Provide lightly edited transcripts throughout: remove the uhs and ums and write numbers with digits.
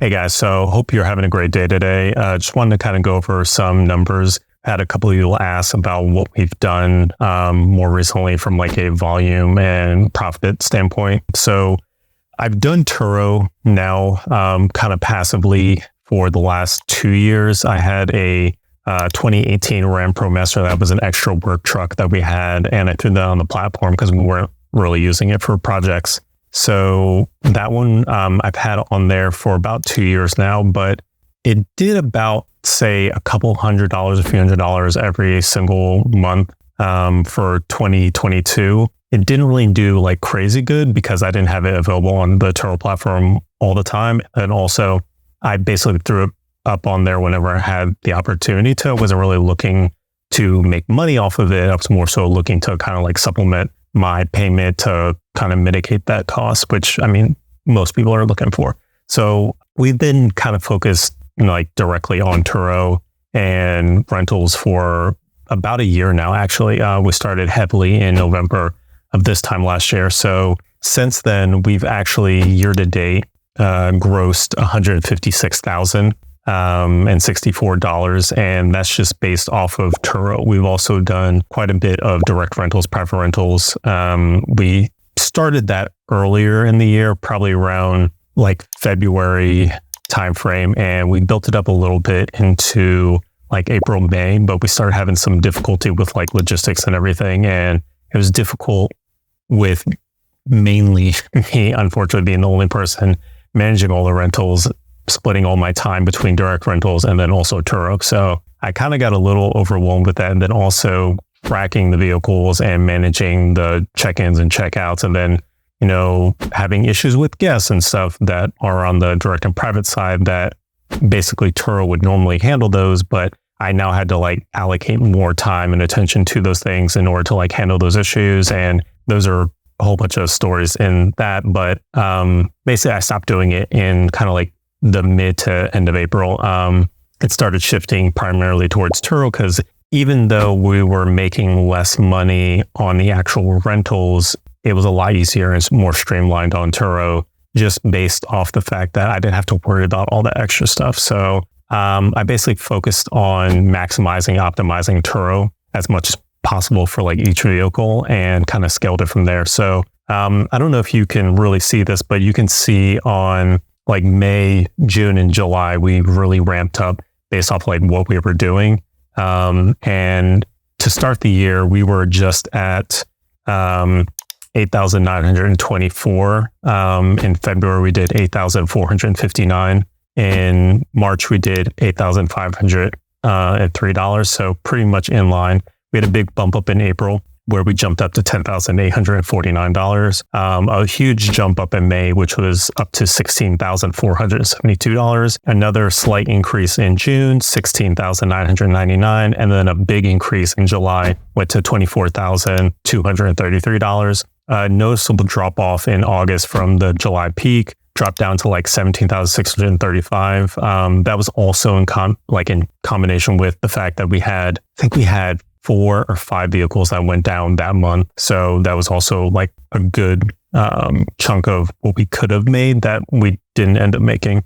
Hey guys, so hope you're having a great day today. Just wanted to kind of go over some numbers. Had a couple of people ask about what we've done more recently from like a volume and profit standpoint. So I've done Turo now kind of passively for the last 2 years. I had a 2018 Ram ProMaster that was an extra work truck that we had, and I threw that on the platform because we weren't really using it for projects. So that one I've had on there for about 2 years now, but it did about, say, a couple $100, a few $100 every single month for 2022. It didn't really do like crazy good because I didn't have it available on the Turo platform all the time. And also I basically threw it up on there whenever I had the opportunity to. I wasn't really looking to make money off of it. I was more so looking to kind of like supplement my payment to kind of mitigate that cost, which I mean, most people are looking for. So we've been kind of focused like directly on Turo and rentals for about a year now. Actually, we started heavily in November of this time last year. So since then, we've actually year to date grossed $156,000 and $64, and that's just based off of Turo. We've also done quite a bit of direct rentals, private rentals. We started that earlier in the year, probably around like February timeframe, and we built it up a little bit into like April, May, but we started having some difficulty with like logistics and everything, and it was difficult with mainly me, unfortunately, being the only person managing all the rentals, splitting all my time between direct rentals and then also Turo. So I kind of got a little overwhelmed with that. And then also tracking the vehicles and managing the check-ins and check-outs, and then, you know, having issues with guests and stuff that are on the direct and private side that basically Turo would normally handle those. But I now had to like allocate more time and attention to those things in order to like handle those issues. And those are a whole bunch of stories in that. But basically I stopped doing it in kind of like the mid to end of April. It started shifting primarily towards Turo because even though we were making less money on the actual rentals, it was a lot easier and more streamlined on Turo, just based off the fact that I didn't have to worry about all the extra stuff. So I basically focused on maximizing, optimizing Turo as much as possible for like each vehicle and kind of scaled it from there. So I don't know if you can really see this, but you can see on like May, June, and July, we really ramped up based off like what we were doing. And to start the year, we were just at 8,924. In February, we did 8,459. In March, we did $8,503. So pretty much in line. We had a big bump up in April where we jumped up to $10,849. A huge jump up in May, which was up to $16,472. Another slight increase in June, $16,999. And then a big increase in July, went to $24,233. Noticeable drop off in August from the July peak, dropped down to like $17,635. That was also in combination with the fact that we had 4 or 5 vehicles that went down that month. So that was also like a good chunk of what we could have made that we didn't end up making.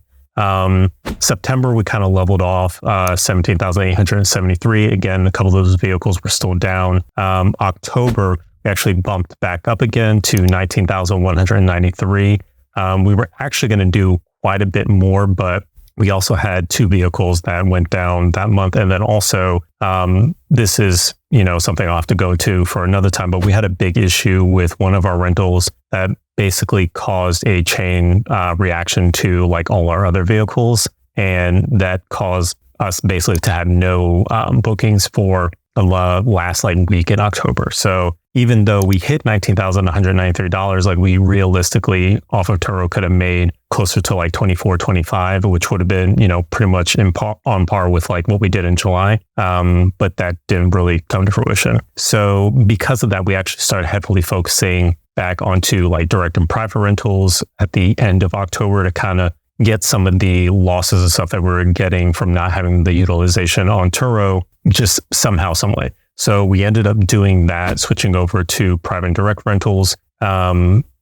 September, we kind of leveled off, 17,873. Again, a couple of those vehicles were still down. October, we actually bumped back up again to 19,193. We were actually going to do quite a bit more, but we also had 2 vehicles that went down that month. And then also, this is, something I'll have to go to for another time, but we had a big issue with one of our rentals that basically caused a chain reaction to like all our other vehicles. And that caused us basically to have no bookings for the last like week in October. So even though we hit $19,193, like we realistically off of Turo could have made closer to like 24, 25, which would have been, pretty much on par with like what we did in July. But that didn't really come to fruition. So because of that, we actually started heavily focusing back onto like direct and private rentals at the end of October to kind of get some of the losses and stuff that we were getting from not having the utilization on Turo just somehow, some way. So we ended up doing that, switching over to private and direct rentals.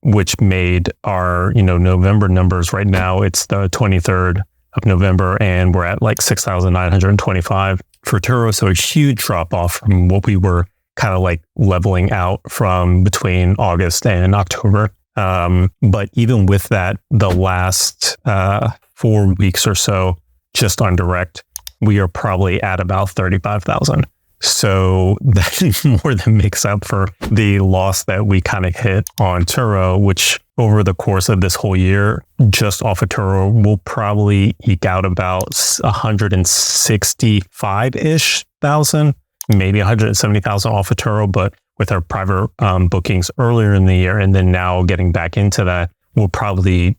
which made our, November numbers right now. It's the 23rd of November and we're at like 6,925 for Turo. So a huge drop off from what we were kind of like leveling out from between August and October. But even with that, the last 4 weeks or so, just on direct, we are probably at about 35,000. So that more than makes up for the loss that we kind of hit on Turo, which over the course of this whole year, just off of Turo, will probably eke out about 165-ish thousand, maybe 170,000 off of Turo. But with our private bookings earlier in the year and then now getting back into that, we'll probably,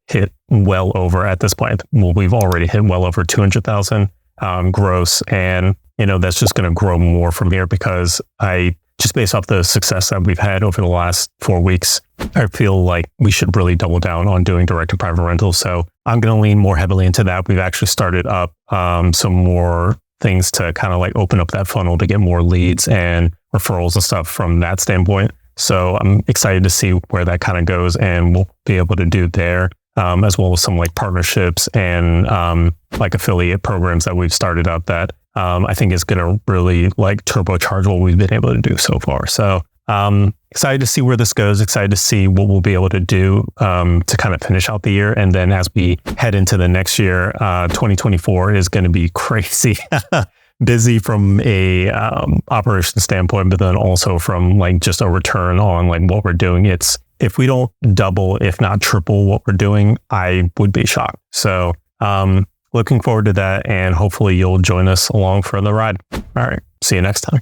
hit well over at this point. Well, we've already hit well over 200,000 gross. And, that's just going to grow more from here because just based off the success that we've had over the last 4 weeks, I feel like we should really double down on doing direct to private rentals. So I'm going to lean more heavily into that. We've actually started up some more things to kind of like open up that funnel to get more leads and referrals and stuff from that standpoint. So I'm excited to see where that kind of goes and we'll be able to do there, as well as some like partnerships and like affiliate programs that we've started up that I think is going to really like turbocharge what we've been able to do so far. So excited to see where this goes, excited to see what we'll be able to do to kind of finish out the year. And then as we head into the next year, 2024 is going to be crazy. Busy from a operation standpoint, but then also from like just a return on like what we're doing. If we don't double, if not triple what we're doing, I would be shocked. So looking forward to that, and hopefully you'll join us along for the ride. All right, see you next time.